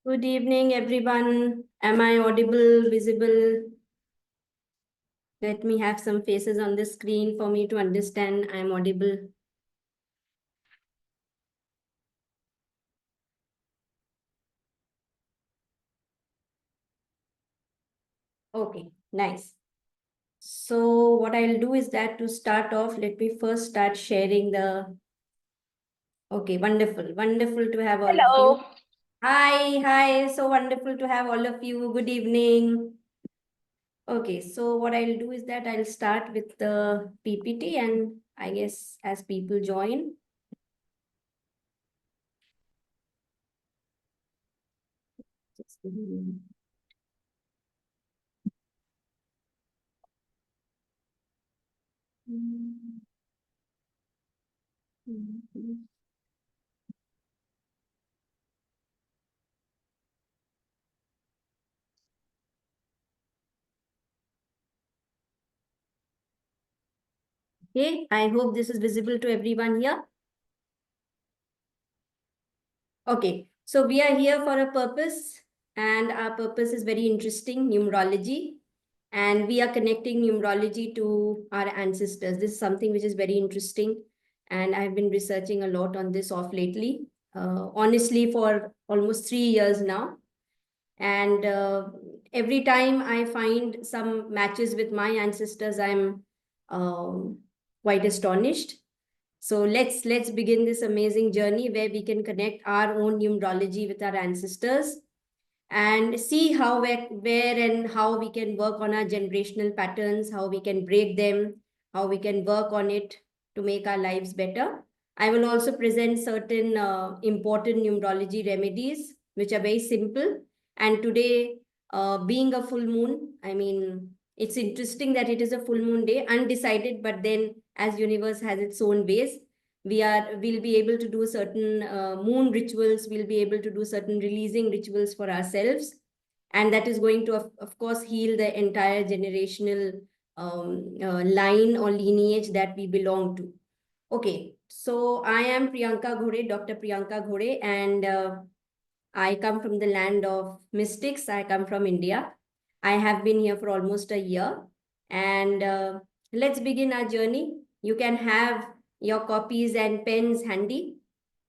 Good evening, everyone. Am I audible, visible? Let me have some faces on the screen for me to understand I'm audible. Okay, nice. So what I'll do is that to start off, let me first start sharing the... Okay, wonderful. Wonderful to have all of you. Hello. Hi. So wonderful to have all of you. Good evening. Okay, so what I'll do is that I'll start with the PPT, and I guess as people join. Just give me a minute. Okay, I hope this is visible to everyone here. Okay, so we are here for a purpose, and our purpose is very interesting, numerology. And we are connecting numerology to our ancestors. This is something which is very interesting. And I've been researching a lot on this off lately, honestly, for almost 3 years now. And every time I find some matches with my ancestors, I'm quite astonished. So let's begin this amazing journey where we can connect our own numerology with our ancestors and see how where and how we can work on our generational patterns, how we can break them, how we can work on it to make our lives better. I will also present certain important numerology remedies, which are very simple. And today, being a full moon, I mean, it's interesting that it is a full moon day, undecided, but then as universe has its own ways, we'll be able to do certain moon rituals, we'll be able to do certain releasing rituals for ourselves, and that is going to of course heal the entire generational line or lineage that we belong to. Okay, so I am Priyanka Ghode, Dr. Priyanka Ghode, and I come from the land of mystics. I come from India. I have been here for almost a year. And let's begin our journey. You can have your copies and pens handy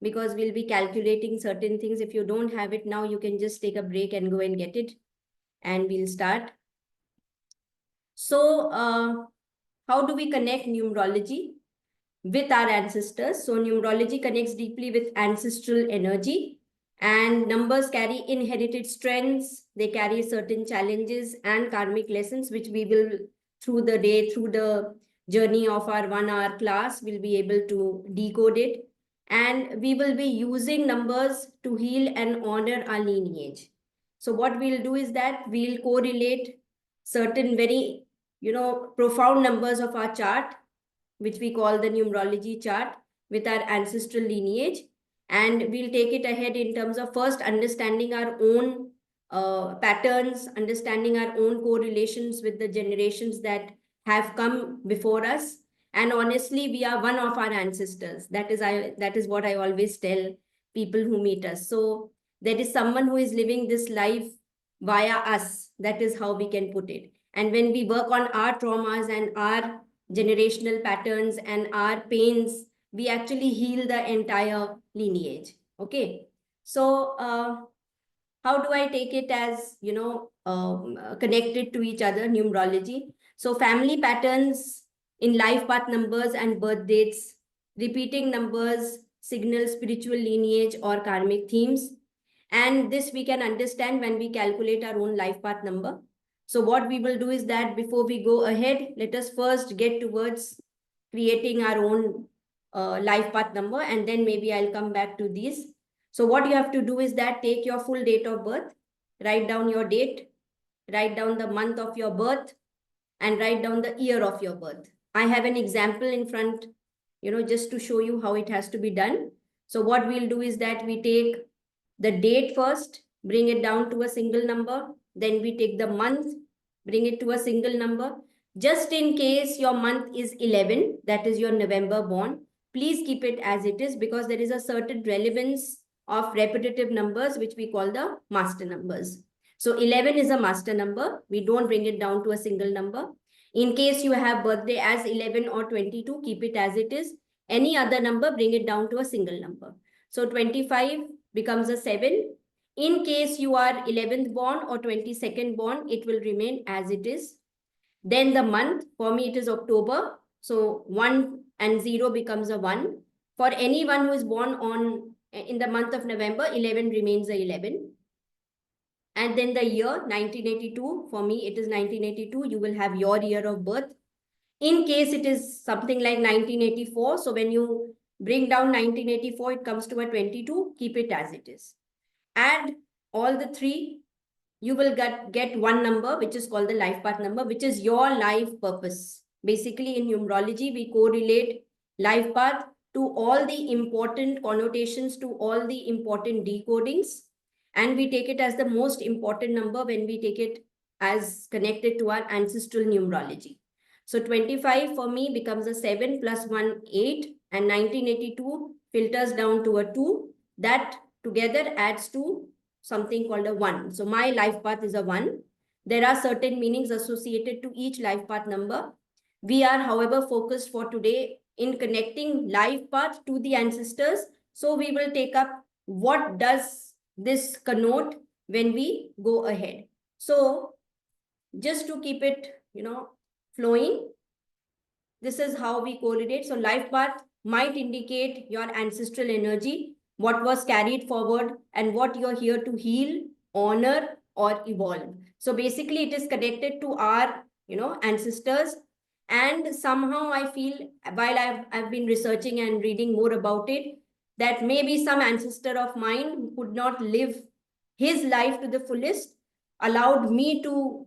because we'll be calculating certain things. If you don't have it now, you can just take a break and go and get it. And we'll start. So, how do we connect numerology with our ancestors? So, numerology connects deeply with ancestral energy. And numbers carry inherited strengths, they carry certain challenges and karmic lessons, which we will, through the day, through the journey of our 1 hour class, will be able to decode it. And we will be using numbers to heal and honor our lineage. So what we'll do is that we'll correlate certain very, profound numbers of our chart, which we call the numerology chart, with our ancestral lineage. And we'll take it ahead in terms of first understanding our own patterns, understanding our own correlations with the generations that have come before us. And honestly, we are one of our ancestors. That is what I always tell people who meet us. So there is someone who is living this life via us. That is how we can put it. And when we work on our traumas and our generational patterns and our pains, we actually heal the entire lineage. Okay. So how do I take it as, connected to each other, numerology? So family patterns in life path numbers and birth dates, repeating numbers signal spiritual lineage or karmic themes. And this we can understand when we calculate our own life path number. So what we will do is that before we go ahead, let us first get towards creating our own life path number, and then maybe I'll come back to these. So what you have to do is that take your full date of birth, write down your date, write down the month of your birth, and write down the year of your birth. I have an example in front, just to show you how it has to be done. So what we'll do is that we take the date first, bring it down to a single number. Then we take the month, bring it to a single number. Just in case your month is 11, that is your November born, please keep it as it is because there is a certain relevance of repetitive numbers, which we call the master numbers. So 11 is a master number. We don't bring it down to a single number. In case you have birthday as 11 or 22, keep it as it is. Any other number, bring it down to a single number. So 25 becomes a 7. In case you are 11th born or 22nd born, it will remain as it is. Then the month, for me, it is October. So 1 and 0 becomes a 1. For anyone who is born in the month of November, 11 remains a 11. And then the year 1982, for me, it is 1982. You will have your year of birth. In case it is something like 1984, so when you bring down 1984, it comes to a 22. Keep it as it is. Add all the three, you will get one number, which is called the life path number, which is your life purpose. Basically, in numerology, we correlate life path to all the important connotations, to all the important decodings, and we take it as the most important number when we take it as connected to our ancestral numerology. So 25 for me becomes a 7 plus 1, 8, and 1982 filters down to a 2. That together adds to something called a 1. So my life path is a 1. There are certain meanings associated to each life path number. We are, however, focused for today in connecting life path to the ancestors. So we will take up what does this connote when we go ahead. So just to keep it, flowing, this is how we correlate. So life path might indicate your ancestral energy, what was carried forward, and what you're here to heal, honor, or evolve. So basically, it is connected to our, ancestors. And somehow I feel, while I've been researching and reading more about it, that maybe some ancestor of mine who could not live his life to the fullest allowed me to,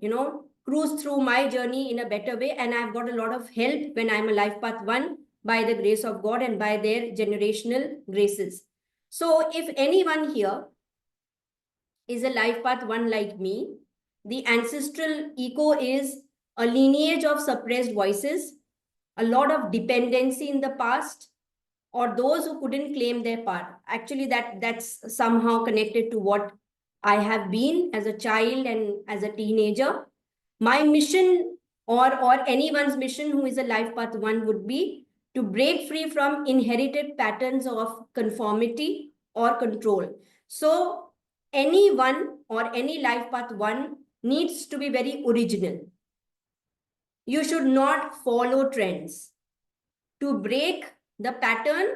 cruise through my journey in a better way. And I've got a lot of help when I'm a life path 1 by the grace of God and by their generational graces. So if anyone here is a life path 1 like me, the ancestral echo is a lineage of suppressed voices, a lot of dependency in the past, or those who couldn't claim their part. Actually, that's somehow connected to what I have been as a child and as a teenager. My mission, or anyone's mission who is a life path 1, would be to break free from inherited patterns of conformity or control. So anyone or any life path 1 needs to be very original. You should not follow trends. To break the pattern,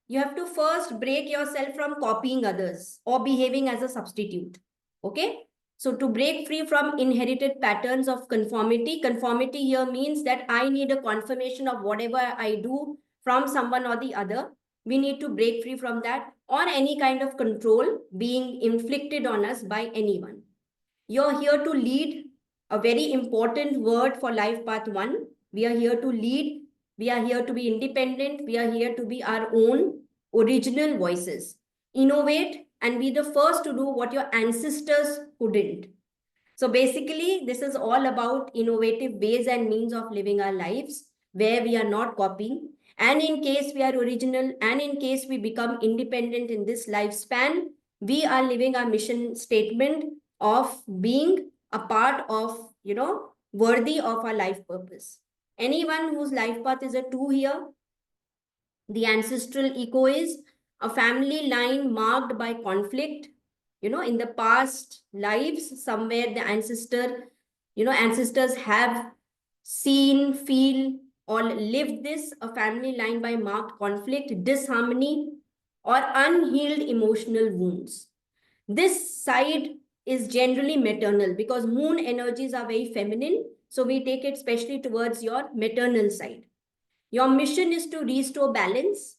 you have to first break yourself from copying others or behaving as a substitute. Okay? So to break free from inherited patterns of conformity here means that I need a confirmation of whatever I do from someone or the other. We need to break free from that, or any kind of control being inflicted on us by anyone. You're here to lead, a very important word for life path 1. We are here to lead. We are here to be independent. We are here to be our own original voices. Innovate and be the first to do what your ancestors couldn't. So basically, this is all about innovative ways and means of living our lives where we are not copying. And in case we are original, and in case we become independent in this lifespan, we are living our mission statement of being a part of, worthy of our life purpose. Anyone whose life path is a 2 here, the ancestral echo is a family line marked by conflict. In the past lives, somewhere the ancestors have seen, feel, or lived this, a family line by marked conflict, disharmony, or unhealed emotional wounds. This side is generally maternal because moon energies are very feminine. So we take it especially towards your maternal side. Your mission is to restore balance,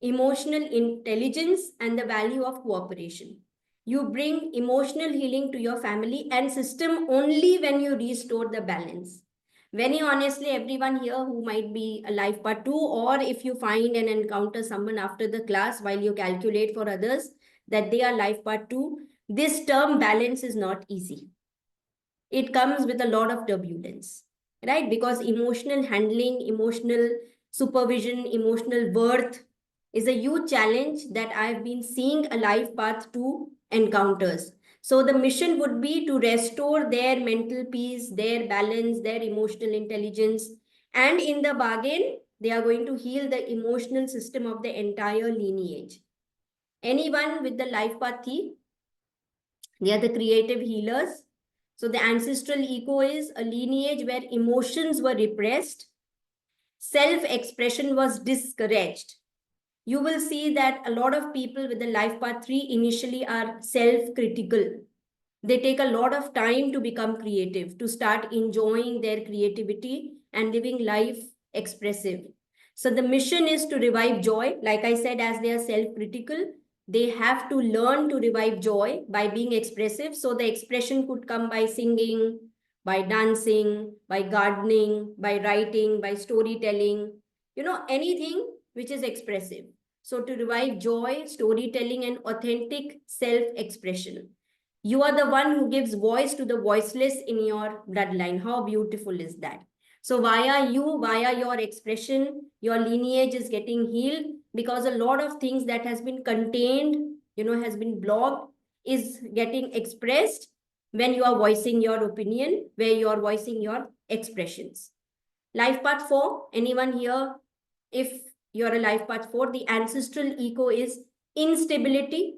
emotional intelligence, and the value of cooperation. You bring emotional healing to your family and system only when you restore the balance. Very honestly, everyone here who might be a life path 2, or if you find and encounter someone after the class while you calculate for others that they are life path 2, this term balance is not easy. It comes with a lot of turbulence, right? Because emotional handling, emotional supervision, emotional worth, is a huge challenge that I've been seeing a life path to encounters. So the mission would be to restore their mental peace, their balance, their emotional intelligence, and in the bargain, they are going to heal the emotional system of the entire lineage. Anyone with the life path theme, they are the creative healers. So the ancestral echo is a lineage where emotions were repressed, self-expression was discouraged. You will see that a lot of people with the life path 3 initially are self-critical. They take a lot of time to become creative, to start enjoying their creativity and living life expressive. So the mission is to revive joy. Like I said, as they are self-critical, they have to learn to revive joy by being expressive. So the expression could come by singing, by dancing, by gardening, by writing, by storytelling, anything which is expressive. So to revive joy, storytelling, and authentic self-expression. You are the one who gives voice to the voiceless in your bloodline. How beautiful is that? So via you, via your expression, your lineage is getting healed, because a lot of things that has been contained, has been blocked, is getting expressed when you are voicing your opinion, where you are voicing your expressions. Life path 4, anyone here? If you're a life path 4, the ancestral echo is instability,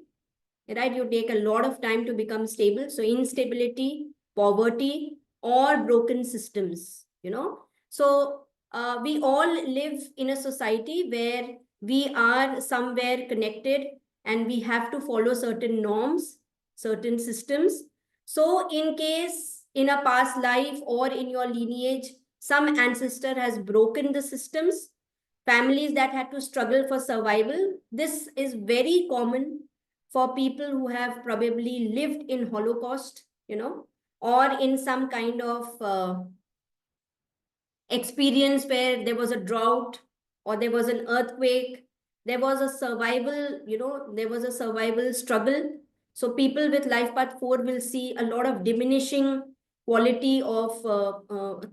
right? You take a lot of time to become stable. So instability, poverty, or broken systems, So we all live in a society where we are somewhere connected and we have to follow certain norms, certain systems. So in case in a past life or in your lineage, some ancestor has broken the systems, families that had to struggle for survival, this is very common for people who have probably lived in Holocaust, or in some kind of experience where there was a drought or there was an earthquake, there was a survival, there was a survival struggle. So people with life path 4 will see a lot of diminishing quality of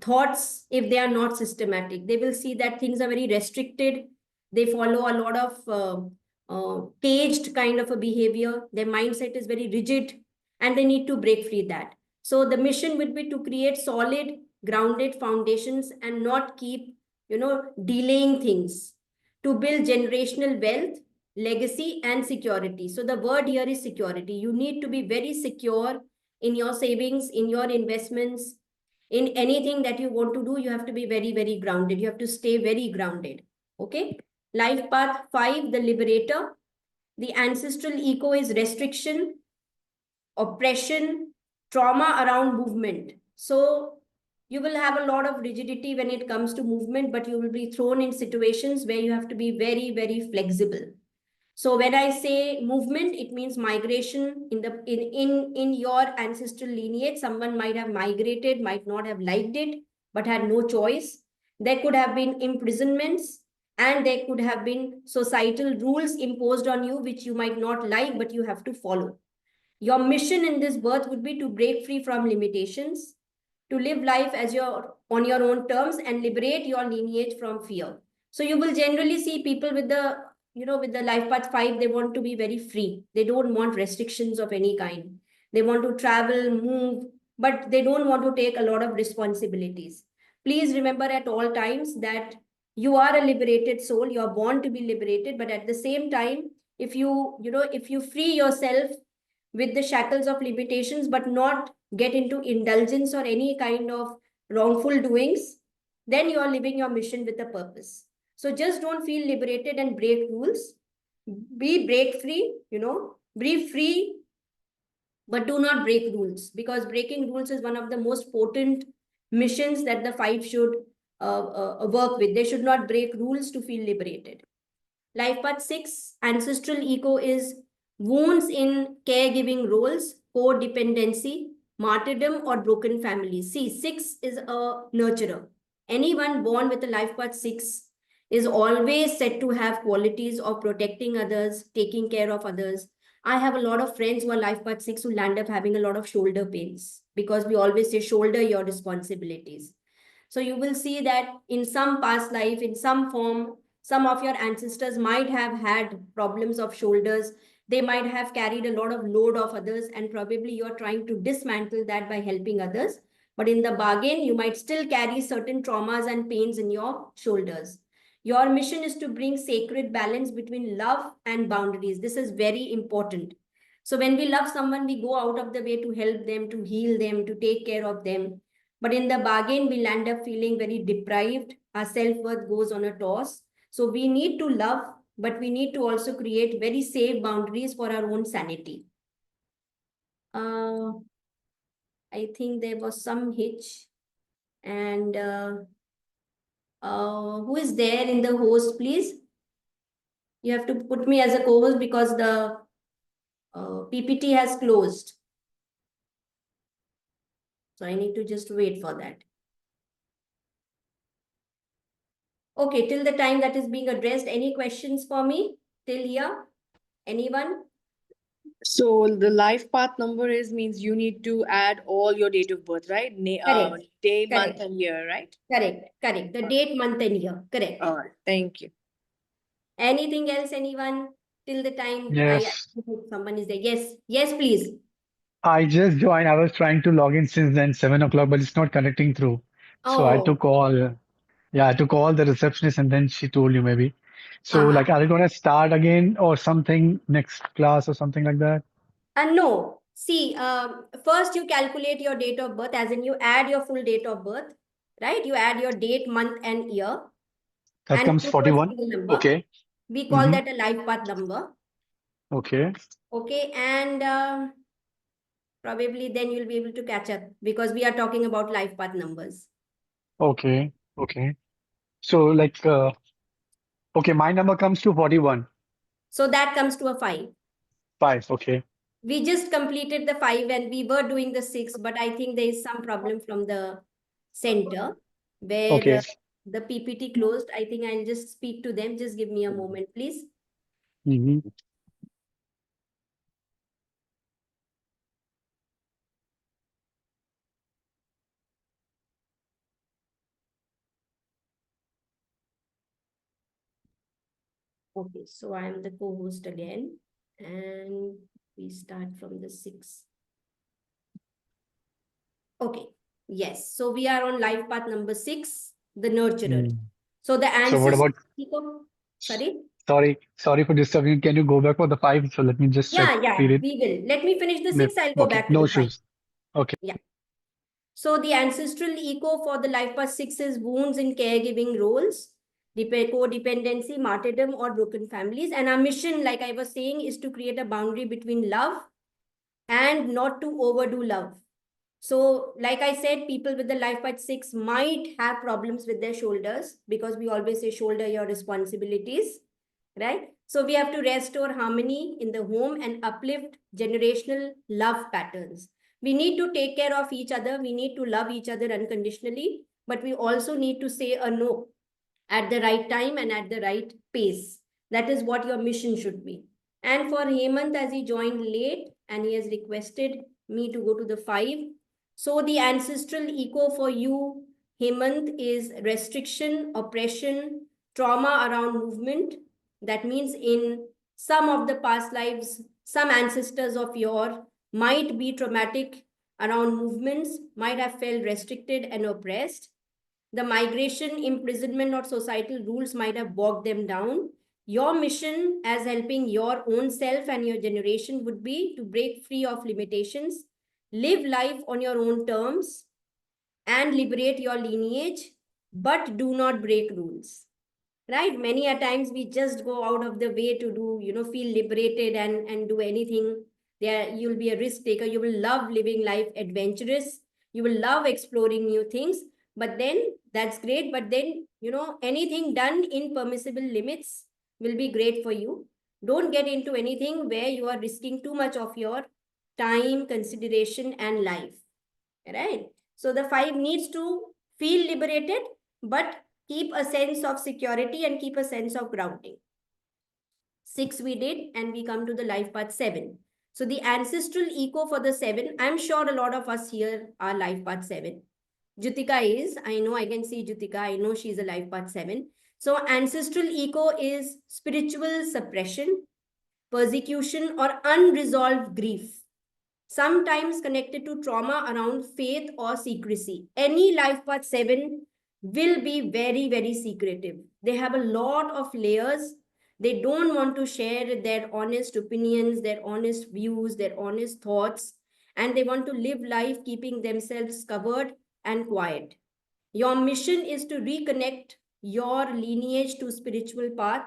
thoughts if they are not systematic. They will see that things are very restricted. They follow a lot of caged kind of a behavior. Their mindset is very rigid and they need to break free that. So the mission would be to create solid, grounded foundations and not keep, delaying things, to build generational wealth, legacy, and security. So the word here is security. You need to be very secure in your savings, in your investments, in anything that you want to do. You have to be very, very grounded. You have to stay very grounded. Okay. Life path 5, the liberator. The ancestral echo is restriction, oppression, trauma around movement. So you will have a lot of rigidity when it comes to movement, but you will be thrown in situations where you have to be very, very flexible. So when I say movement, it means migration. In your ancestral lineage, someone might have migrated, might not have liked it, but had no choice. There could have been imprisonments, and there could have been societal rules imposed on you, which you might not like, but you have to follow. Your mission in this birth would be to break free from limitations, to live life as on your own terms, and liberate your lineage from fear. So you will generally see people with the life path 5, they want to be very free. They don't want restrictions of any kind. They want to travel, move, but they don't want to take a lot of responsibilities. Please remember at all times that you are a liberated soul. You are born to be liberated, but at the same time, if you free yourself with the shackles of limitations, but not get into indulgence or any kind of wrongful doings, then you are living your mission with a purpose. So just don't feel liberated and break rules. Be break free, be free, but do not break rules, because breaking rules is one of the most potent missions that the 5 should work with. They should not break rules to feel liberated. Life path 6, ancestral echo is wounds in caregiving roles, codependency, martyrdom, or broken families. See, 6 is a nurturer. Anyone born with a life path 6 is always said to have qualities of protecting others, taking care of others. I have a lot of friends who are life path 6 who land up having a lot of shoulder pains, because we always say shoulder your responsibilities. So you will see that in some past life, in some form, Some of your ancestors might have had problems of shoulders. They might have carried a lot of load of others, and probably you're trying to dismantle that by helping others. But in the bargain, you might still carry certain traumas and pains in your shoulders. Your mission is to bring sacred balance between love and boundaries. This is very important. So when we love someone, we go out of the way to help them, to heal them, to take care of them. But in the bargain, we'll end up feeling very deprived. Our self-worth goes on a toss. So we need to love, but we need to also create very safe boundaries for our own sanity. I think there was some hitch. And who is there in the host, please? You have to put me as a co-host because the PPT has closed. So I need to just wait for that. Okay, till the time that is being addressed, any questions for me till here? Anyone? So the life path number is means you need to add all your date of birth, right? Correct. Day, month, Correct. and year, right? Correct. The date, month, and year. Correct. All right. Thank you. Anything else, anyone? Till the time I Yes, hope someone is there. Yes, please. I just joined. I was trying to log in since then, 7 o'clock, but it's not connecting through. So I Oh, took all, yeah, I took all the receptionist and then she told you maybe. So like, uh-huh. are you gonna start again or something next class or something like that? No. See, first you calculate your date of birth, as in you add your full date of birth, right? You add your date, month, and year, That and comes put your 41. serial number. Okay. We call Mm-hmm. that a life path number. Okay. Okay, and probably then you'll be able to catch up because we are talking about life path numbers. Okay. Okay. So like, okay, my number comes to 41. So that comes to a 5. 5. Okay. We just completed the 5 and we were doing the 6, but I think there is some problem from the center where Okay. the PPT closed. I think I'll just speak to them. Just give me a moment, please. Mm-hmm. Okay, so I am the co-host again, and we start from the 6. Okay, yes. So we are on life path number 6, the nurturer. Mm. So the So what ancestors, about, sorry? sorry for disturbing. Can you go back for the 5? So let me just check, Yeah, read it. we will. Let me finish the 6. I'll go Okay, back to no the 5. issues. Okay. Yeah. So the ancestral echo for the life path 6 is wounds in caregiving roles, codependency, martyrdom, or broken families. And our mission, like I was saying, is to create a boundary between love and not to overdo love. So, like I said, people with the life path 6 might have problems with their shoulders because we always say shoulder your responsibilities, right? So we have to restore harmony in the home and uplift generational love patterns. We need to take care of each other. We need to love each other unconditionally, but we also need to say a no at the right time and at the right pace. That is what your mission should be. And for Hemant, as he joined late and he has requested me to go to the 5. So the ancestral echo for you, Hemant, is restriction, oppression, trauma around movement. That means in some of the past lives, some ancestors of your might be traumatic around movements, might have felt restricted and oppressed. The migration, imprisonment, or societal rules might have bogged them down. Your mission as helping your own self and your generation would be to break free of limitations, live life on your own terms, and liberate your lineage, but do not break rules. Right? Many a times we just go out of the way to do, feel liberated and do anything. There, you'll be a risk taker. You will love living life adventurous. You will love exploring new things. But then that's great. But then, anything done in permissible limits will be great for you. Don't get into anything where you are risking too much of your time, consideration, and life. Right? So the 5 needs to feel liberated, but keep a sense of security and keep a sense of grounding. 6 we did, and we come to the life path 7. So the ancestral echo for the 7, I'm sure a lot of us here are life path 7. Jutika is, I know I can see Jutika, I know she's a life path 7. So ancestral ego is spiritual suppression, persecution, or unresolved grief, sometimes connected to trauma around faith or secrecy. Any life path 7 will be very, very secretive. They have a lot of layers. They don't want to share their honest opinions, their honest views, their honest thoughts, and they want to live life keeping themselves covered and quiet. Your mission is to reconnect your lineage to spiritual path,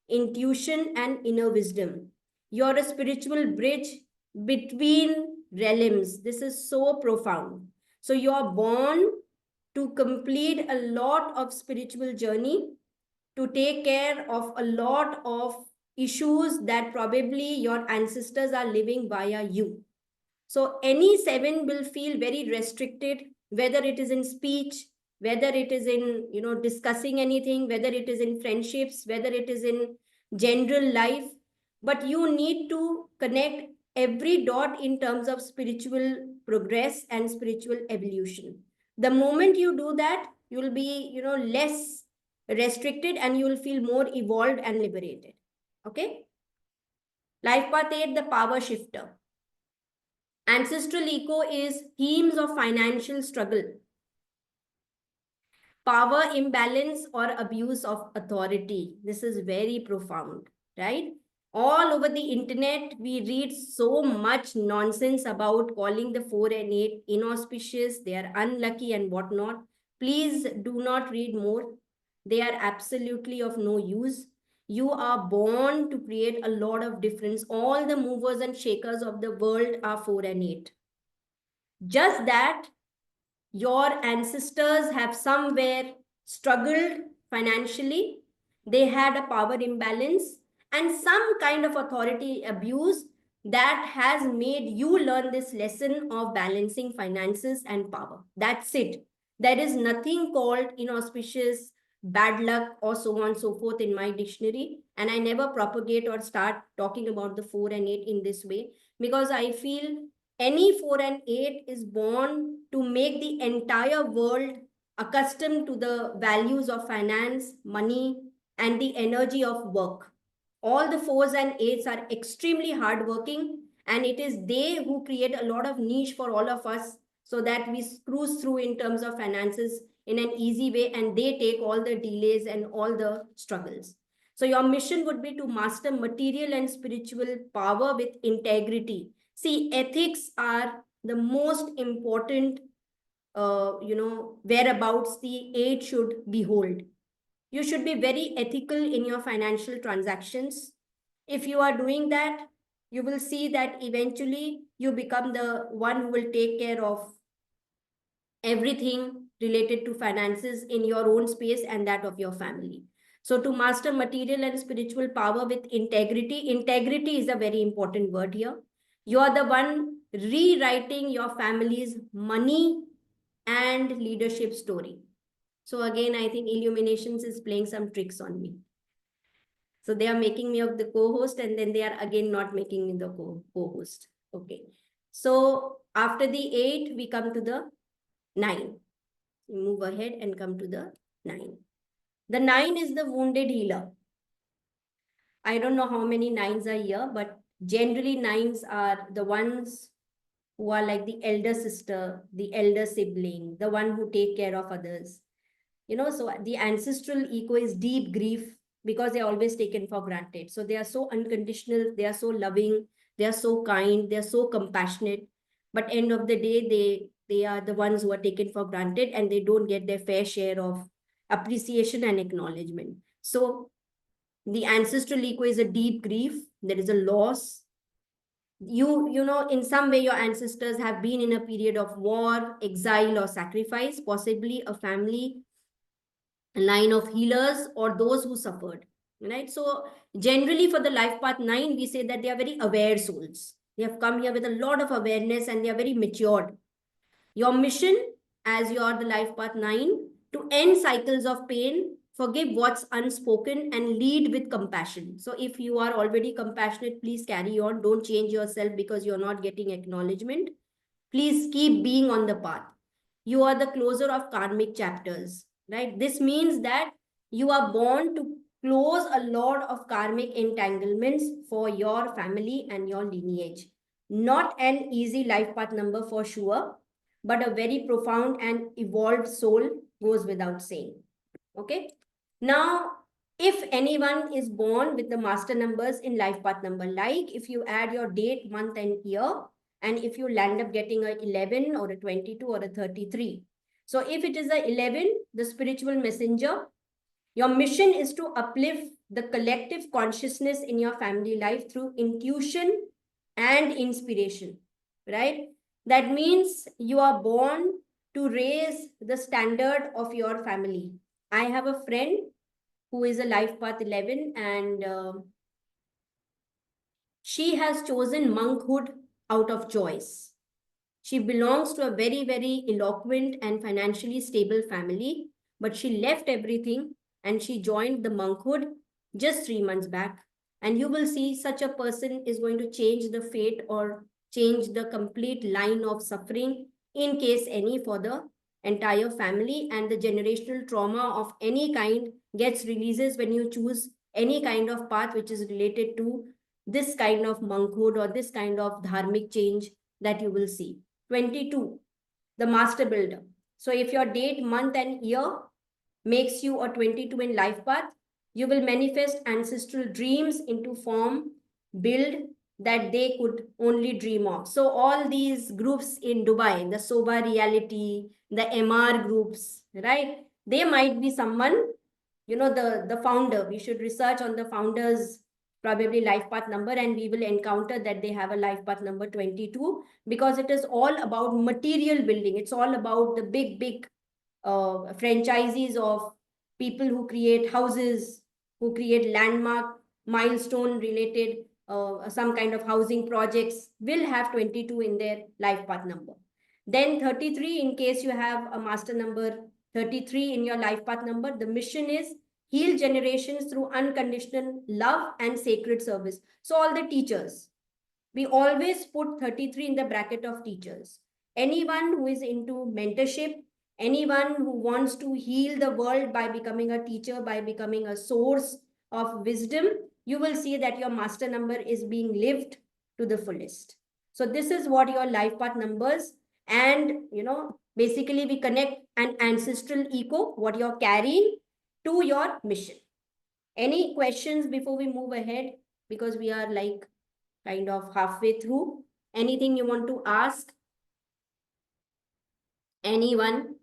intuition, and inner wisdom. You're a spiritual bridge between realms. This is so profound. So you're born to complete a lot of spiritual journey, to take care of a lot of issues that probably your ancestors are living via you. So any 7 will feel very restricted, whether it is in speech, whether it is in, discussing anything, whether it is in friendships, whether it is in general life. But you need to connect every dot in terms of spiritual progress and spiritual evolution. The moment you do that, you will be, less restricted and you will feel more evolved and liberated. Okay. Life path 8, the power shifter. Ancestral ego is themes of financial struggle, power imbalance, or abuse of authority. This is very profound, right? All over the internet, we read so much nonsense about calling the 4 and 8 inauspicious, they are unlucky, and whatnot. Please do not read more. They are absolutely of no use. You are born to create a lot of difference. All the movers and shakers of the world are 4 and 8. Just that your ancestors have somewhere struggled financially, they had a power imbalance and some kind of authority abuse that has made you learn this lesson of balancing finances and power. That's it. There is nothing called inauspicious, bad luck, or so on and so forth in my dictionary. And I never propagate or start talking about the 4 and 8 in this way, because I feel any 4 and 8 is born to make the entire world accustomed to the values of finance, money, and the energy of work. All the 4s and 8s are extremely hardworking, and it is they who create a lot of niche for all of us so that we cruise through in terms of finances in an easy way, and they take all the delays and all the struggles. So your mission would be to master material and spiritual power with integrity. See, ethics are the most important, whereabouts the 8 should behold. You should be very ethical in your financial transactions. If you are doing that, you will see that eventually you become the one who will take care of everything related to finances in your own space and that of your family. So to master material and spiritual power with integrity, integrity is a very important word here. You are the one rewriting your family's money and leadership story. So again, I think Illuminations is playing some tricks on me. So they are making me of the co-host, and then they are again not making me the co-host. Okay. So after the 8, we come to the 9. We move ahead and come to the 9. The 9 is the wounded healer. I don't know how many 9s are here, but generally 9s are the ones who are like the elder sister, the elder sibling, the one who take care of others. So the ancestral ego is deep grief because they're always taken for granted. So they are so unconditional, they are so loving, they are so kind, they are so compassionate. But end of the day, they are the ones who are taken for granted and they don't get their fair share of appreciation and acknowledgement. So the ancestral ego is a deep grief. There is a loss. In some way, your ancestors have been in a period of war, exile, or sacrifice, possibly a family line of healers or those who suffered, right? So generally for the life path 9, we say that they are very aware souls. They have come here with a lot of awareness and they are very matured. Your mission as you are the life path 9, to end cycles of pain, forgive what's unspoken, and lead with compassion. So if you are already compassionate, please carry on. Don't change yourself because you're not getting acknowledgement. Please keep being on the path. You are the closer of karmic chapters, right? This means that you are born to close a lot of karmic entanglements for your family and your lineage. Not an easy life path number for sure, but a very profound and evolved soul, goes without saying. Okay. Now, if anyone is born with the master numbers in life path number, like if you add your date, month, and year, and if you land up getting a 11 or a 22 or a 33. So if it is a 11, the spiritual messenger, your mission is to uplift the collective consciousness in your family life through intuition and inspiration, right? That means you are born to raise the standard of your family. I have a friend who is a life path 11, and she has chosen monkhood out of choice. She belongs to a very, very eloquent and financially stable family, but she left everything and she joined the monkhood just 3 months back. And you will see such a person is going to change the fate or change the complete line of suffering, in case any, for the entire family. And the generational trauma of any kind gets releases when you choose any kind of path which is related to this kind of monkhood or this kind of dharmic change that you will see. 22, the master builder. So if your date, month, and year makes you a 22 in life path, you will manifest ancestral dreams into form, build that they could only dream of. So all these groups in Dubai, the Soba Reality, the MR groups, right? They might be someone, the founder. We should research on the founder's probably life path number, and we will encounter that they have a life path number 22, because it is all about material building. It's all about the big franchisees of people who create houses, who create landmark, milestone related, some kind of housing projects, will have 22 in their life path number. Then 33, in case you have a master number 33 in your life path number, the mission is heal generations through unconditional love and sacred service. So all the teachers, we always put 33 in the bracket of teachers. Anyone who is into mentorship, anyone who wants to heal the world by becoming a teacher, by becoming a source of wisdom, you will see that your master number is being lived to the fullest. So this is what your life path numbers, and basically we connect an ancestral echo, what you're carrying, to your mission. Any questions before we move ahead? Because we are like kind of halfway through. Anything you want to ask? Anyone?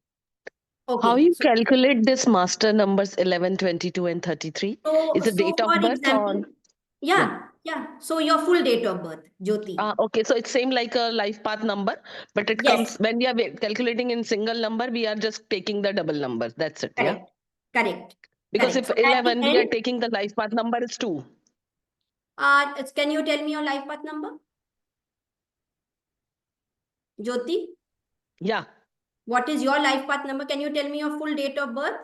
Okay. How you calculate this master numbers 11, 22, and 33? Is it date of for birth example, or? yeah. So your full date of birth, Jyoti. Okay, so it's same like a life path number, but it Yes. comes when we are calculating in single number, we are just taking the double numbers. That's it, yeah? Correct. Because Correct. if So at the 11, we are end, taking the life path number is 2. can you tell me your life path number? Jyoti? Yeah. What is your life path number? Can you tell me your full date of birth?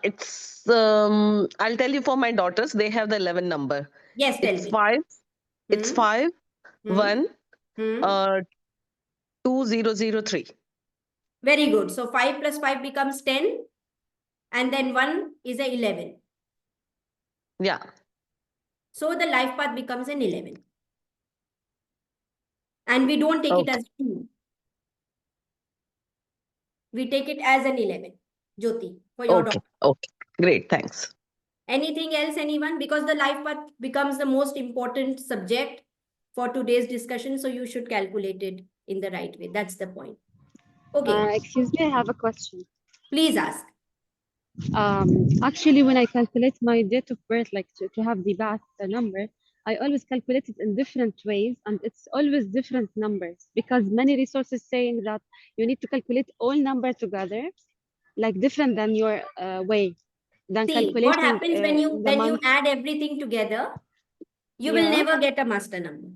It's I'll tell you for my daughters, they have the 11 number. Yes, tell It's me. 5. It's 5, 1, 2003. Very good. So 5 plus 5 becomes 10. And then 1 is a 11. Yeah. So the life path becomes an 11. And we don't take it as 2. We take it as an 11. Jyoti, for your daughter. Okay. Great. Thanks. Anything else, anyone? Because the life path becomes the most important subject for today's discussion. So you should calculate it in the right way. That's the point. Okay. Excuse me, I have a question. Please ask. Actually, when I calculate my date of birth, like to have the number, I always calculate it in different ways, and it's always different numbers, because many resources saying that you need to calculate all numbers together, like different than your way. Than See, calculating what happens when you month. add everything together, you will never get a master number.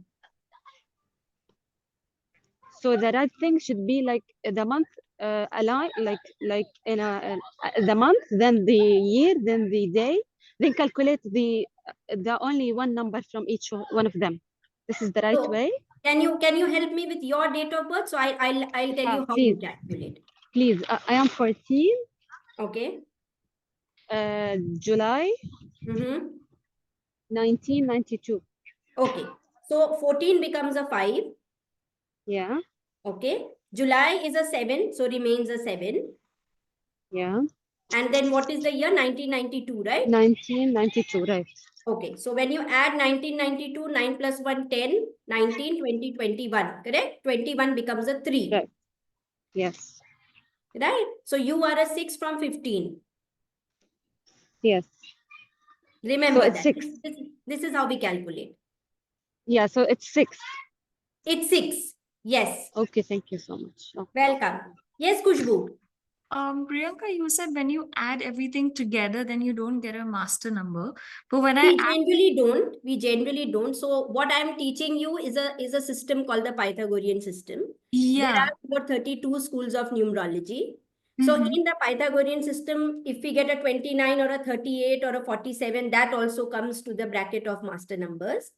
So the right thing should be like the month align, like in the month, then the year, then the day, then calculate the only one number from each one of them. This is the right way. Can you help me with your date of birth? So I'll tell you how please, you calculate. Please, I am 14. Okay. July Mm-hmm. 1992. Okay. So 14 becomes a 5. Yeah, Okay. July is a 7, so remains a 7. yeah. And then what is the year? 1992, right? 1992, right. Okay. So when you add 1992, 9 plus 1, 10, 19, 20, 21, correct? 21 becomes a 3, Right. Yes. right? So you are a 6 from 15. Yes. So Remember it's that. 6. This is how we calculate. Yeah, so it's 6. It's 6. Yes. Okay, thank you so much. Okay. Welcome. Yes, Kushbu. Priyanka, you said when you add everything together, then you don't get a master number. But when I We add, generally don't. We generally don't. So what I'm teaching you is a system called the Pythagorean system. There yeah, are about 32 schools of numerology. So Mhm. in the Pythagorean system, if we get a 29 or a 38 or a 47, that also comes to the bracket of master numbers.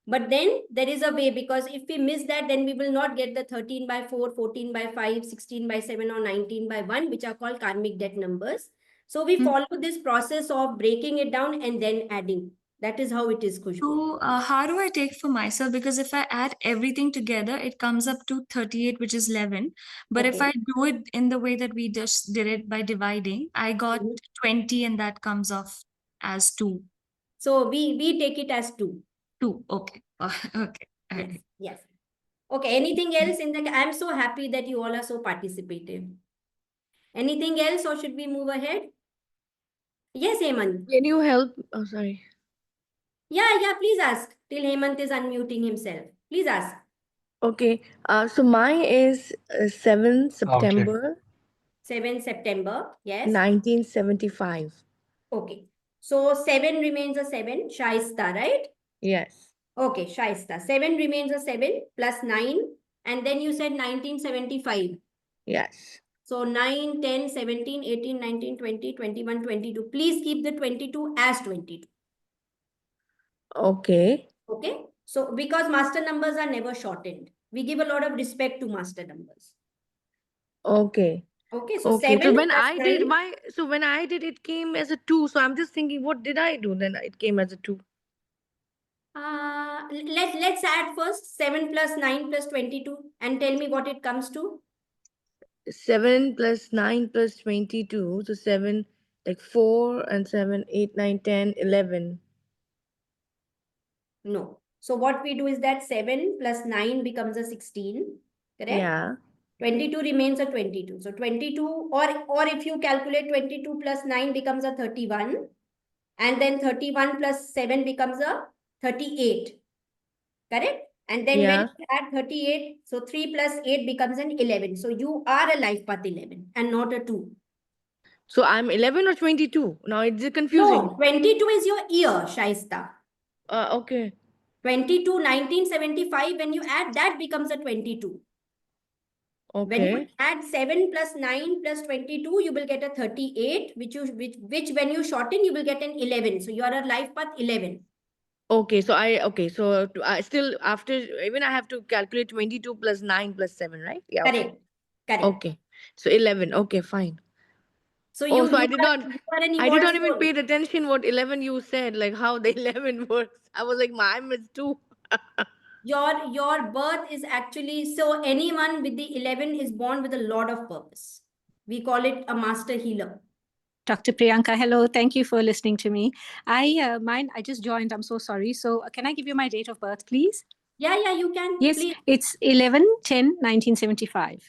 But then there is a way, because if we miss that, then we will not get the 13 by 4, 14 by 5, 16 by 7, or 19 by 1, which are called karmic debt numbers. So we Mm. follow this process of breaking it down and then adding. That is how it is, Khushbu. So how do I take for myself? Because if I add everything together, it comes up to 38, which is 11. But if Okay. I do it in the way that we just did it by dividing, I got Mhm. 20 and that comes off as 2. So we take it as 2. 2. Okay. Okay. Yes. Alright. Yes. Okay. Anything else in the? I'm so happy that you all are so participative. Anything else, or should we move ahead? Yes, Hemant. Can you help? Oh, sorry. Yeah. Please ask. Till Hemant is unmuting himself. Please ask. Okay. So mine is 7 Okay. September 7 September. Yes. 1975. Okay. So 7 remains a 7. Shaista, right? Yes. Okay, Shaista. 7 remains a 7 plus 9. And then you said 1975. Yes. So 9, 10, 17, 18, 19, 20, 21, 22. Please keep the 22 as 22. Okay. Okay. So because master numbers are never shortened, we give a lot of respect to master numbers. Okay. Okay. So Okay. 7 So when plus I 9. did my, so when I did, it came as a 2. So I'm just thinking, what did I do? Then it came as a 2. Let's add first 7 plus 9 plus 22 and tell me what it comes to. 7 plus 9 plus 22. So 7, like 4 and 7, 8, 9, 10, 11. No. So what we do is that 7 plus 9 becomes a 16. Correct? Yeah. 22 remains a 22. So 22, or if you calculate 22 plus 9 becomes a 31. And then 31 plus 7 becomes a 38. Correct? And then when Yeah. you add 38, so 3 plus 8 becomes an 11. So you are a life path 11 and not a 2. So I'm 11 or 22. Now it's confusing. No, 22 is your year, Shaista. Okay. 22, 1975, when you add that becomes a 22. When you Okay. add 7 plus 9 plus 22, you will get a 38, which when you shorten, you will get an 11. So you are a life path 11. Okay. So I still, after, even I have to calculate 22 plus 9 plus 7, right? Yeah. Okay. Correct. Correct. Okay. So 11. Okay, fine. So Oh, you, so you are an I did evolved not even soul. pay attention what 11 you said, like how the 11 works. I was like, mine is 2. Your birth is actually, so anyone with the 11 is born with a lot of purpose. We call it a master healer. Dr. Priyanka, hello. Thank you for listening to me. I just joined. I'm so sorry. So can I give you my date of birth, please? Yeah, you can. Yes, Please. it's 11/10/1975.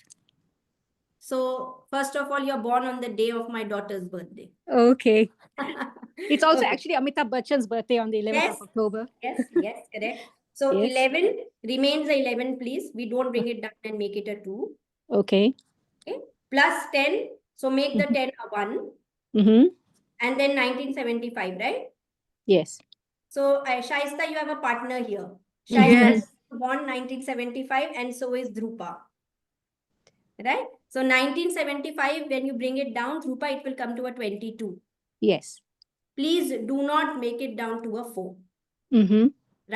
So first of all, you're born on the day of my daughter's birthday. Okay. It's also Okay. actually Amitabh Bachchan's birthday on the 11th of October. Yes, correct. So Yes. 11 remains a 11, please. We don't bring it down and make it a 2. Okay. Okay. Plus 10. So make the 10 a 1. Mm-hmm. And then 1975, right? Yes. So Shaista, you have a partner here. Mhm. Shaista Yes. is born 1975 and so is Dhrupa. Right? So 1975, when you bring it down, Dhrupa, it will come to a 22. Yes. Please do not make it down to a 4. Mm-hmm.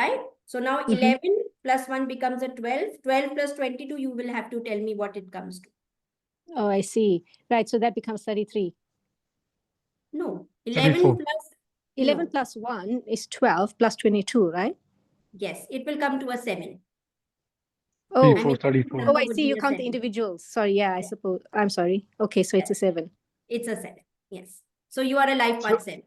Right? So now Mhm. 11 plus 1 becomes a 12. 12 plus 22, you will have to tell me what it comes to. Oh, I see. Right. So that becomes 33. No. 11 34. plus 11 no. plus 1 is 12 plus 22, right? Yes, it will come to a 7. Oh, 34, 34. oh, Number I would see. be You a count the 7. individuals. Sorry. Yeah, I suppose. I'm sorry. Okay, so it's a 7. It's a 7. Yes. So you are a life path 7.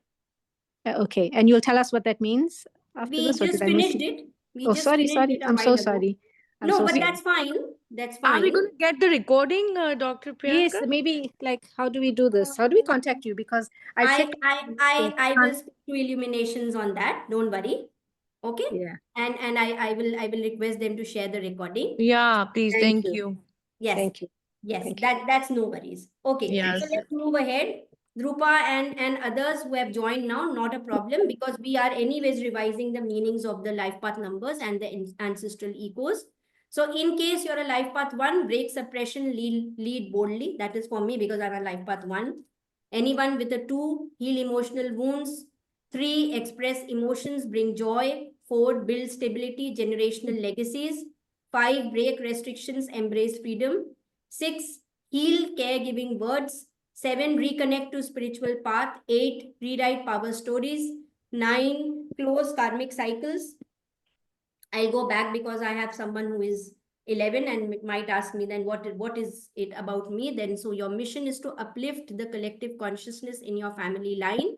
Okay, and you'll tell us what that means after We this, or did just I miss finished it? it. We Oh, just sorry, finished sorry. it a I'm so while ago. sorry. I'm No, so but sorry. that's fine. That's Are we fine. going to get the recording, Dr. Yes, Priyanka? maybe like how do we do this? How do we contact you? Because I checked. I will speak to Illuminations on that. Don't worry. Okay. Yeah. And I will request them to share the recording. Yeah, please. Thank Thank you. you. Yes. Thank you. Yes, Thank you. that's no worries. Okay, Yes. so let's move ahead. Drupa and others who have joined now, not a problem, because we are anyways revising the meanings of the life path numbers and the ancestral echoes. So in case you're a life path 1, break suppression, lead boldly. That is for me because I'm a life path 1. Anyone with a 2, heal emotional wounds. 3, express emotions, bring joy. 4, build stability, generational legacies. 5, break restrictions, embrace freedom. 6, heal caregiving words. 7, reconnect to spiritual path. 8, rewrite power stories. 9, close karmic cycles. I'll go back because I have someone who is 11 and might ask me then what is it about me then. So your mission is to uplift the collective consciousness in your family line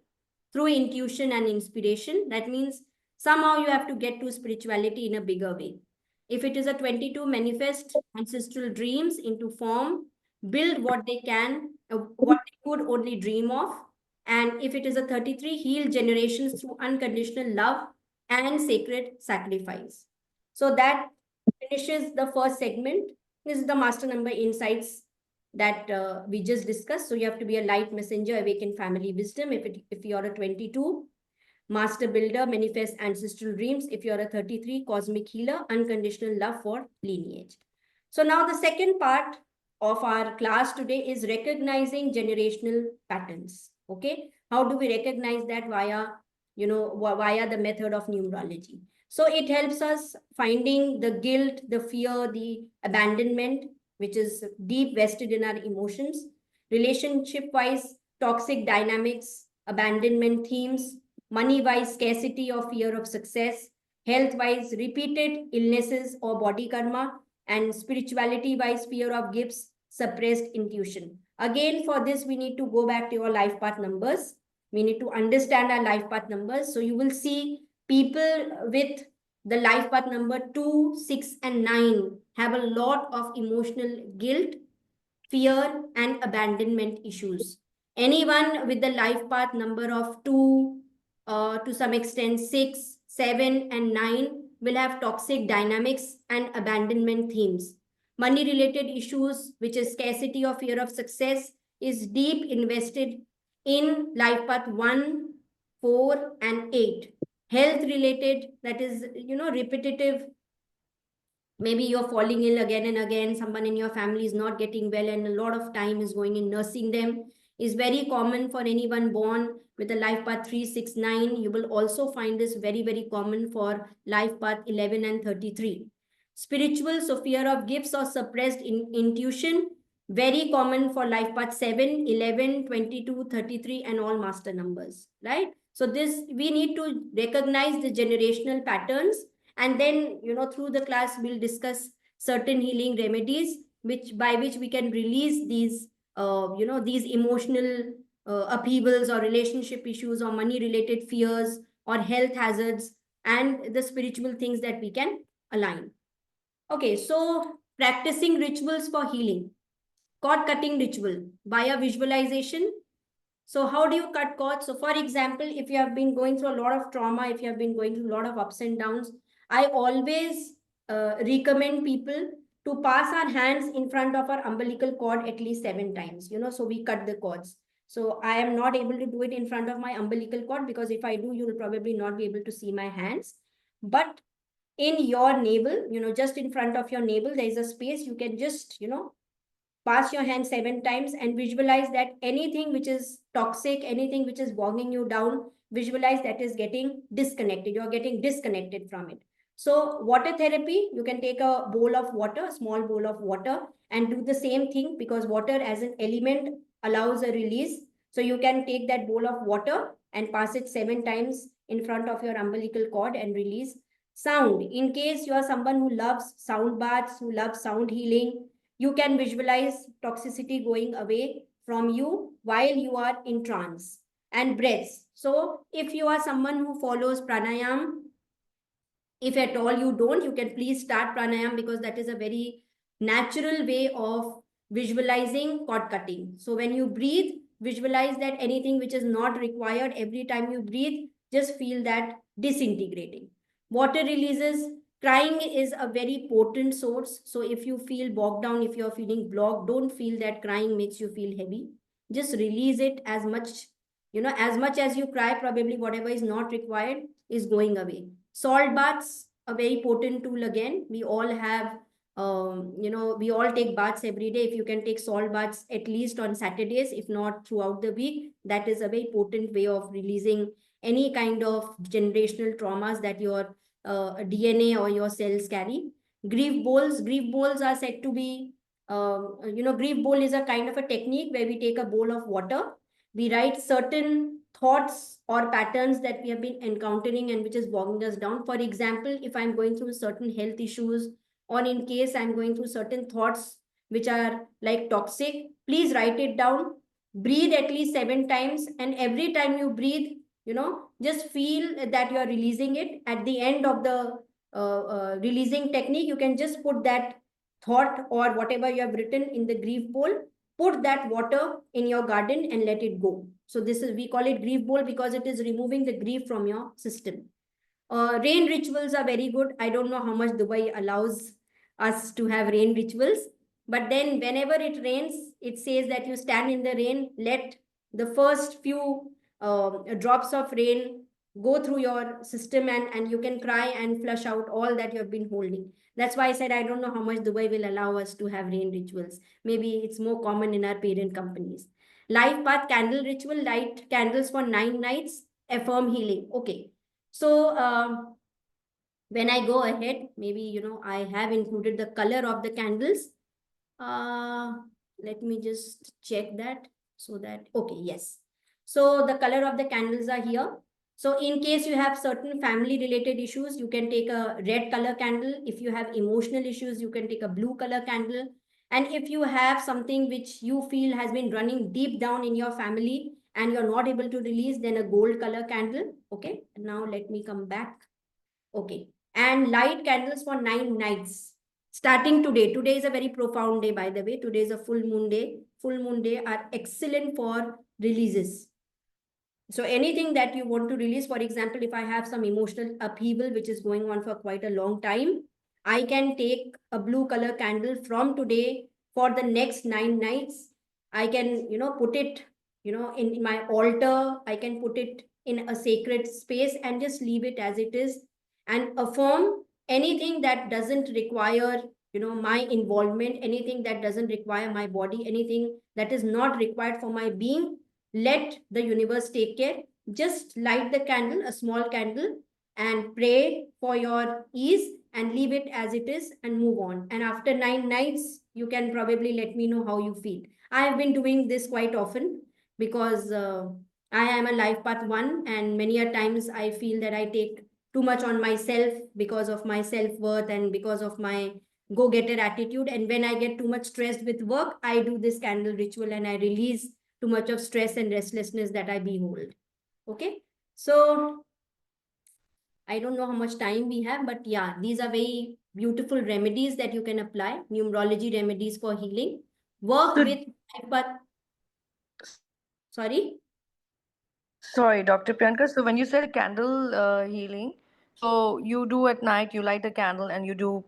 through intuition and inspiration. That means somehow you have to get to spirituality in a bigger way. If it is a 22, manifest ancestral dreams into form, build what they can, what they could only dream of. And if it is a 33, heal generations through unconditional love and sacred sacrifice. So that finishes the first segment. This is the master number insights that we just discussed. So you have to be a light messenger, awaken family wisdom. If you're a 22, master builder, manifest ancestral dreams. If you're a 33, cosmic healer, unconditional love for lineage. So now the second part of our class today is recognizing generational patterns. Okay, how do we recognize that via the method of numerology? So it helps us finding the guilt, the fear, the abandonment, which is deep vested in our emotions, relationship wise, toxic dynamics, abandonment themes, money wise, scarcity or fear of success, health wise, repeated illnesses or body karma, and spirituality wise, fear of gifts, suppressed intuition. Again, for this, we need to go back to your life path numbers. We need to understand our life path numbers. So you will see people with the life path number 2, 6, and 9 have a lot of emotional guilt, fear, and abandonment issues. Anyone with the life path number of 2, to some extent 6, 7, and 9 will have toxic dynamics and abandonment themes. Money related issues, which is scarcity or fear of success, is deep invested in life path 1, 4, and 8. Health related, that is, repetitive. Maybe you're falling ill again and again. Someone in your family is not getting well, and a lot of time is going in nursing them. Is very common for anyone born with a life path 3, 6, 9. You will also find this very, very common for life path 11 and 33. Spiritual, so fear of gifts or suppressed intuition, very common for life path 7, 11, 22, 33, and all master numbers, right? So this, we need to recognize the generational patterns, and then through the class we'll discuss certain healing remedies by which we can release these these emotional upheavals or relationship issues or money related fears or health hazards, and the spiritual things that we can align. Okay, so practicing rituals for healing. Cord cutting ritual via visualization. So how do you cut cords? So for example, if you have been going through a lot of trauma, if you have been going through a lot of ups and downs, I always recommend people to pass our hands in front of our umbilical cord at least 7 times, so we cut the cords. So I am not able to do it in front of my umbilical cord because if I do, you will probably not be able to see my hands. But in your navel, just in front of your navel, there is a space. You can just, pass your hand 7 times and visualize that anything which is toxic, anything which is bogging you down, visualize that is getting disconnected. You're getting disconnected from it. So water therapy, you can take a bowl of water, a small bowl of water, and do the same thing because water as an element allows a release. So you can take that bowl of water and pass it 7 times in front of your umbilical cord and release sound. In case you are someone who loves sound baths, who loves sound healing, you can visualize toxicity going away from you while you are in trance. And breaths. So if you are someone who follows pranayam, if at all you don't, you can please start pranayam, because that is a very natural way of visualizing cord cutting. So when you breathe, visualize that anything which is not required, every time you breathe, just feel that disintegrating. Water releases. Crying is a very potent source. So if you feel bogged down, if you're feeling blocked, don't feel that crying makes you feel heavy. Just release it as much, as much as you cry, probably whatever is not required is going away. Salt baths, a very potent tool again. We all have, we all take baths every day. If you can take salt baths at least on Saturdays, if not throughout the week, that is a very potent way of releasing any kind of generational traumas that your DNA or your cells carry. Grief bowls are said to be, grief bowl is a kind of a technique where we take a bowl of water, we write certain thoughts or patterns that we have been encountering and which is bogging us down. For example, if I'm going through certain health issues, or in case I'm going through certain thoughts which are like toxic, please write it down. Breathe at least 7 times, and every time you breathe, just feel that you are releasing it. At the end of the releasing technique, you can just put that thought or whatever you have written in the grief bowl, put that water in your garden and let it go. So this is, we call it grief bowl because it is removing the grief from your system. Rain rituals are very good. I don't know how much Dubai allows us to have rain rituals, but then whenever it rains, it says that you stand in the rain, let the first few drops of rain go through your system, and you can cry and flush out all that you have been holding. That's why I said I don't know how much Dubai will allow us to have rain rituals. Maybe it's more common in our parent companies. Life path candle ritual, light candles for 9 nights, affirm healing. Okay. So when I go ahead, maybe, I have included the color of the candles. Let me just check that so that, okay, yes. So the color of the candles are here. So in case you have certain family related issues, you can take a red color candle. If you have emotional issues, you can take a blue color candle. And if you have something which you feel has been running deep down in your family and you're not able to release, then a gold color candle. Okay, now let me come back. Okay, and light candles for 9 nights. Starting today. Today is a very profound day, by the way. Today is a full moon day. Full moon day are excellent for releases. So anything that you want to release, for example, if I have some emotional upheaval which is going on for quite a long time, I can take a blue color candle from today for the next 9 nights. I can, put it, in my altar. I can put it in a sacred space and just leave it as it is and affirm anything that doesn't require, my involvement, anything that doesn't require my body, anything that is not required for my being. Let the universe take care. Just light the candle, a small candle, and pray for your ease and leave it as it is and move on. And after 9 nights, you can probably let me know how you feel. I have been doing this quite often because I am a life path 1, and many a times I feel that I take too much on myself because of my self-worth and because of my go-getter attitude. And when I get too much stressed with work, I do this candle ritual and I release too much of stress and restlessness that I behold. Okay, so I don't know how much time we have, but yeah, these are very beautiful remedies that you can apply. Numerology remedies for healing. Work with, but sorry. Sorry, Dr. Priyanka. So when you said candle healing, so you do at night, you light a candle and you do,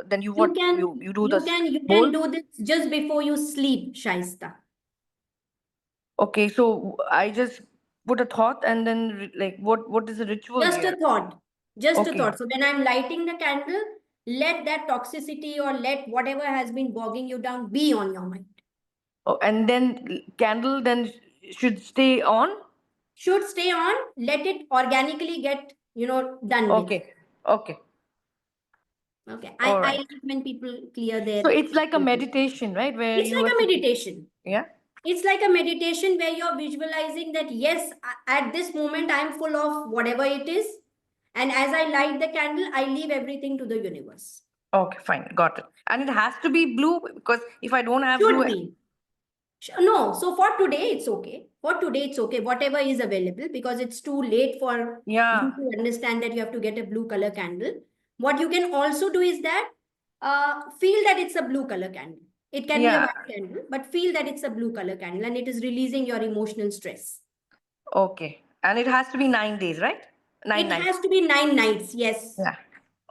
then you what? You do the You bowl? can do this just before you sleep, Shaista. Okay, so I just put a thought and then like what is the ritual Just here? a thought. Just a Okay. thought. So when I'm lighting the candle, let that toxicity or let whatever has been bogging you down be on your mind. Oh, and then candle then should stay on? Should stay on. Let it organically get, done with. Okay. Okay. Okay. All I right. like when people clear their. So it's like a meditation, right? Where It's you like are a meditation. yeah. It's like a meditation where you're visualizing that, yes, at this moment, I'm full of whatever it is. And as I light the candle, I leave everything to the universe. Okay, fine, got it. And it has to be blue because if I don't have Should blue, be. No, so for today, it's okay. For today, it's okay. Whatever is available, because it's too late for yeah, you to understand that you have to get a blue color candle. What you can also do is that feel that it's a blue color candle. It can be a yeah, white candle, but feel that it's a blue color candle and it is releasing your emotional stress. okay. And it has to be 9 days, right? 9 It nights. has to be 9 nights. Yes. Yeah.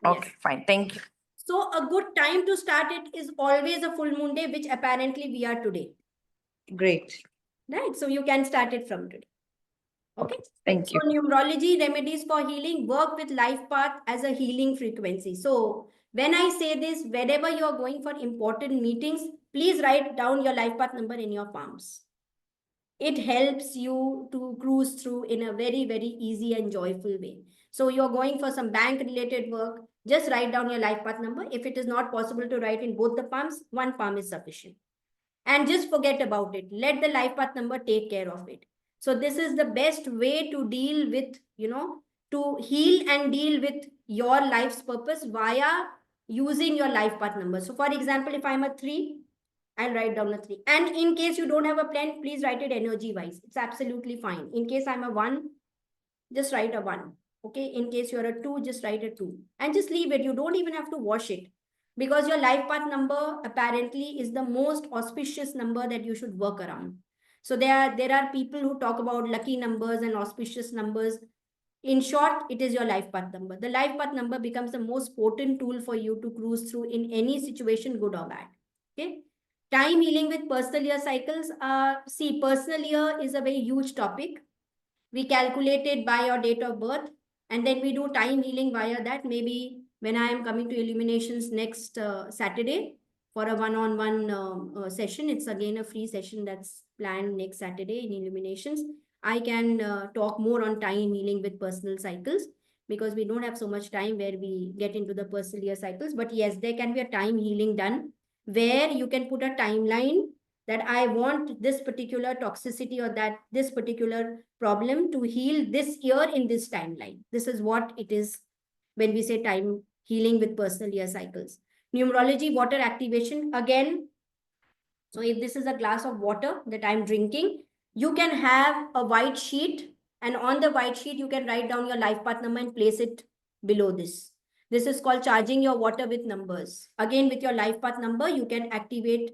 Yes. Okay, fine. Thank you. So a good time to start it is always a full moon day, which apparently we are today. Great. Right. So you can start it from today. Okay. Thank you. So numerology remedies for healing work with life path as a healing frequency. So when I say this, whenever you are going for important meetings, please write down your life path number in your palms. It helps you to cruise through in a very, very easy and joyful way. So you're going for some bank related work, just write down your life path number. If it is not possible to write in both the palms, one palm is sufficient. And just forget about it. Let the life path number take care of it. So this is the best way to deal with, to heal and deal with your life's purpose via using your life path number. So for example, if I'm a 3, I'll write down a 3. And in case you don't have a plan, please write it energy wise. It's absolutely fine. In case I'm a 1, just write a 1. Okay. In case you're a 2, just write a 2. And just leave it. You don't even have to wash it. Because your life path number apparently is the most auspicious number that you should work around. So there are people who talk about lucky numbers and auspicious numbers. In short, it is your life path number. The life path number becomes the most potent tool for you to cruise through in any situation, good or bad. Okay. Time healing with personal year cycles. See, personal year is a very huge topic. We calculate it by your date of birth, and then we do time healing via that. Maybe when I am coming to Illuminations next Saturday for a one-on-one session, it's again a free session that's planned next Saturday in Illuminations. I can talk more on time healing with personal cycles, because we don't have so much time where we get into the personal year cycles. But yes, there can be a time healing done where you can put a timeline that I want this particular toxicity or that this particular problem to heal this year in this timeline. This is what it is when we say time healing with personal year cycles. Numerology, water activation. Again, so if this is a glass of water that I'm drinking, you can have a white sheet, and on the white sheet, you can write down your life path number and place it below this. This is called charging your water with numbers. Again, with your life path number, you can activate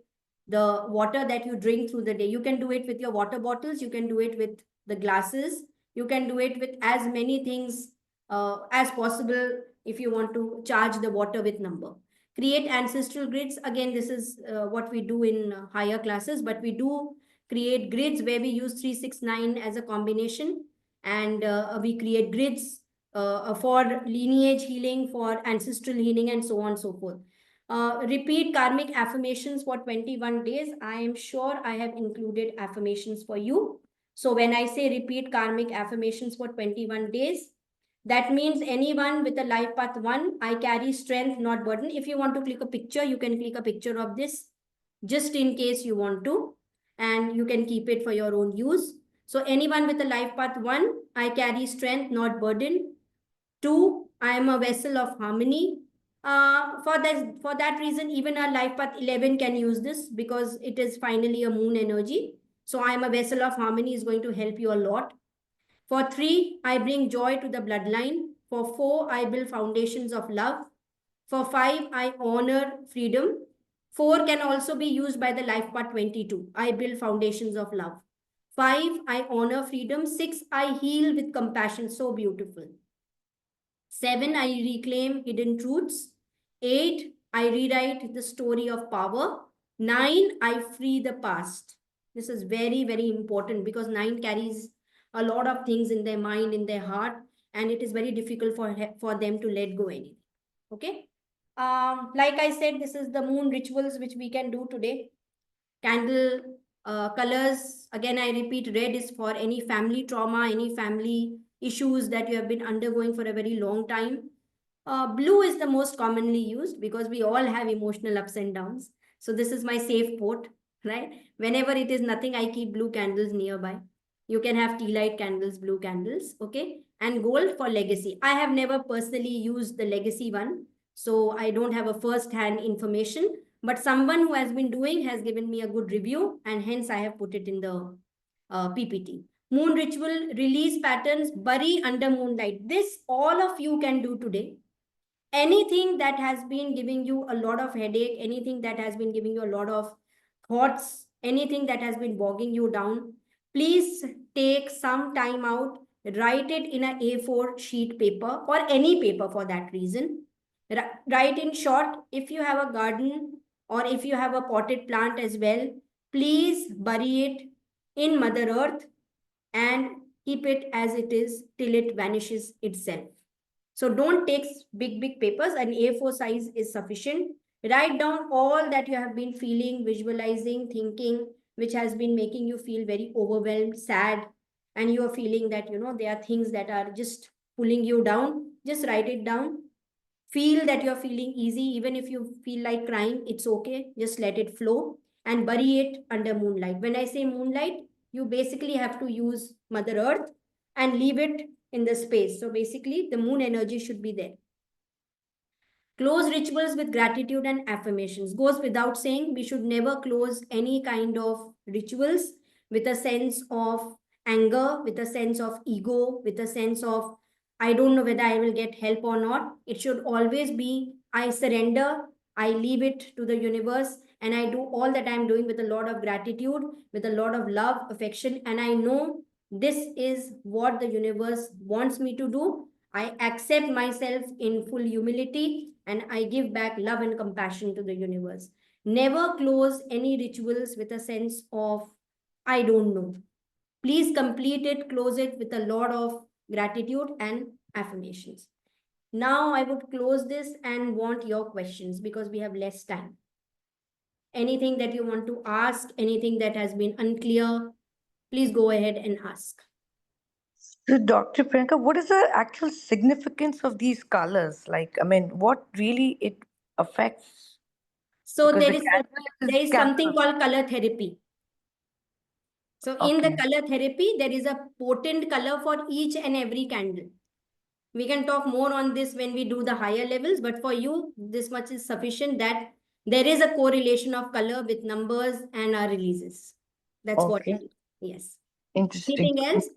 the water that you drink through the day. You can do it with your water bottles. You can do it with the glasses. You can do it with as many things as possible if you want to charge the water with number. Create ancestral grids. Again, this is what we do in higher classes, but we do create grids where we use 369 as a combination, and we create grids for lineage healing, for ancestral healing, and so on and so forth. Repeat karmic affirmations for 21 days. I am sure I have included affirmations for you. So when I say repeat karmic affirmations for 21 days, that means anyone with a life path 1, I carry strength, not burden. If you want to click a picture, you can click a picture of this just in case you want to, and you can keep it for your own use. So anyone with a life path 1, I carry strength, not burden. 2, I am a vessel of harmony. For that reason, even our life path 11 can use this because it is finally a moon energy. So I am a vessel of harmony is going to help you a lot. For 3, I bring joy to the bloodline. For 4, I build foundations of love. For 5, I honor freedom. 4 can also be used by the life path 22. I build foundations of love. 5, I honor freedom. 6, I heal with compassion. So beautiful. 7, I reclaim hidden truths. 8, I rewrite the story of power. 9, I free the past. This is very, very important because 9 carries a lot of things in their mind, in their heart, and it is very difficult for them to let go anything. Okay. Like I said, this is the moon rituals which we can do today. Candle colors. Again, I repeat, red is for any family trauma, any family issues that you have been undergoing for a very long time. Blue is the most commonly used because we all have emotional ups and downs. So this is my safe port. right? Whenever it is nothing, I keep blue candles nearby. You can have tea light candles, blue candles, okay? And gold for legacy. I have never personally used the legacy one, so I don't have a first-hand information, but someone who has been doing has given me a good review, and hence I have put it in the PPT. Moon ritual, release patterns, bury under moonlight. This all of you can do today. Anything that has been giving you a lot of headache, anything that has been giving you a lot of thoughts, anything that has been bogging you down, please take some time out, write it in a A4 sheet paper or any paper for that reason. Write in short, if you have a garden or if you have a potted plant as well, please bury it in Mother Earth and keep it as it is till it vanishes itself. So don't take big papers. An A4 size is sufficient. Write down all that you have been feeling, visualizing, thinking, which has been making you feel very overwhelmed, sad, and you are feeling that, there are things that are just pulling you down. Just write it down. Feel that you're feeling easy. Even if you feel like crying, it's okay. Just let it flow and bury it under moonlight. When I say moonlight, you basically have to use Mother Earth and leave it in the space. So basically, the moon energy should be there. Close rituals with gratitude and affirmations. Goes without saying, we should never close any kind of rituals with a sense of anger, with a sense of ego, with a sense of, I don't know whether I will get help or not. It should always be, I surrender, I leave it to the universe, and I do all that I'm doing with a lot of gratitude, with a lot of love, affection, and I know this is what the universe wants me to do. I accept myself in full humility and I give back love and compassion to the universe. Never close any rituals with a sense of, I don't know. Please complete it, close it with a lot of gratitude and affirmations. Now I would close this and want your questions because we have less time. Anything that you want to ask, anything that has been unclear, please go ahead and ask. So, Dr. Priyanka, what is the actual significance of these colors? Like, I mean, what really it affects? So Because there is something called color therapy. So in the color therapy, there is a potent color for each and every candle. We can talk more on this when we do the higher levels, but for you, this much is sufficient that there is a correlation of color with numbers and our releases. That's what it is. Yes. Interesting. Anything else?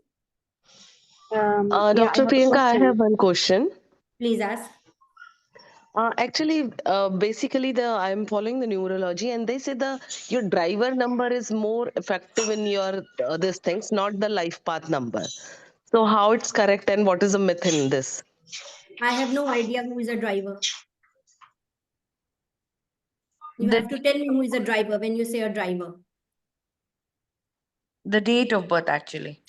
Yeah, Dr. Priyanka, I have one question. Please ask. Actually, basically, I'm following the numerology, and they say your driver number is more effective in your these things, not the life path number. So, how it's correct, and what is the myth in this? I have no idea who is a driver. You have to tell me who is a driver when you say a driver. The date of birth, actually.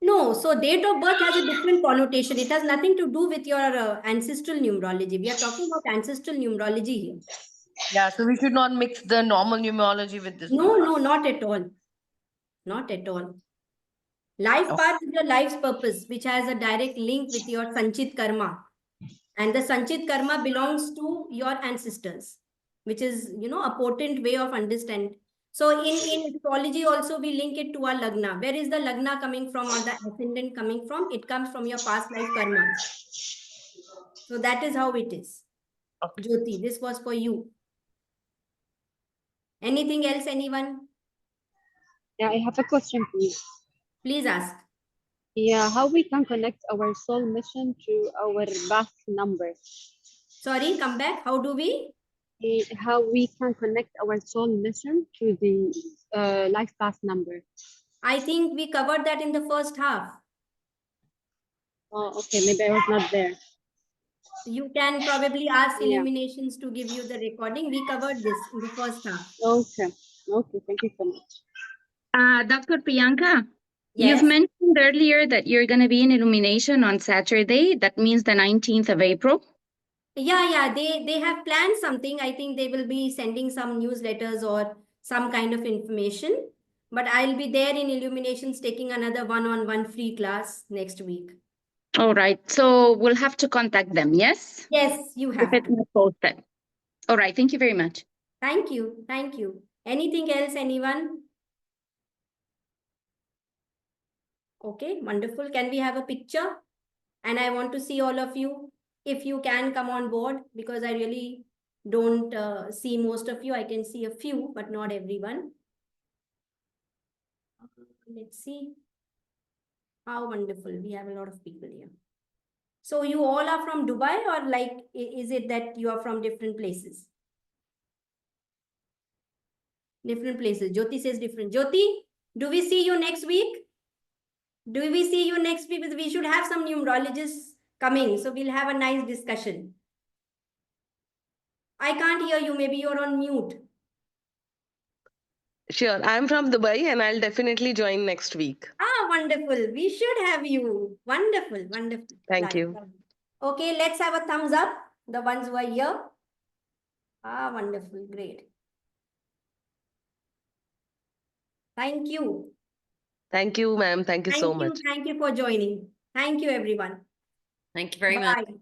No, so date of birth has a different connotation. It has nothing to do with your ancestral numerology. We are talking about ancestral numerology here. Yeah, so we should not mix the normal numerology with this. No, not at all. Not at all. Life path is your life's purpose, which has a direct link with your Sanchit karma. And the Sanchit karma belongs to your ancestors, which is, a potent way of understanding. So in astrology also, we link it to our lagna. Where is the lagna coming from or the ascendant coming from? It comes from your past life karmas. So that is how it is. Okay. Jyoti, this was for you. Anything else, anyone? Yeah, I have a question, please. Please ask. Yeah, how we can connect our soul mission to our path number? Sorry, come back. How do we? How we can connect our soul mission to the life path number? I think we covered that in the first half. Oh, okay. Maybe I was not there. You can probably ask Yeah. Illuminations to give you the recording. We covered this in the first half. Okay. Okay. Thank you so much. Dr. Priyanka, Yes. you've mentioned earlier that you're going to be in Illumination on Saturday. That means the 19th of April. Yeah. They have planned something. I think they will be sending some newsletters or some kind of information. But I'll be there in Illuminations taking another one-on-one free class next week. All right. So we'll have to contact them, yes? Yes, you If have it's to. not posted. All right. Thank you very much. Thank you. Thank you. Anything else, anyone? Okay, wonderful. Can we have a picture? And I want to see all of you. If you can come on board, because I really don't see most of you. I can see a few, but not everyone. Let's see. How wonderful. We have a lot of people here. So you all are from Dubai, or like, is it that you are from different places? Different places. Jyoti says different. Jyoti, do we see you next week? Do we see you next week? We should have some numerologists coming, so we'll have a nice discussion. I can't hear you. Maybe you're on mute. Sure. I'm from Dubai and I'll definitely join next week. Ah, wonderful. We should have you. Wonderful, wonderful. Thank you. Okay, let's have a thumbs up. The ones who are here. Ah, wonderful. Great. Thank you. Thank you, ma'am. Thank you so much. Thank you for joining. Thank you, everyone. Thank you very much. Bye.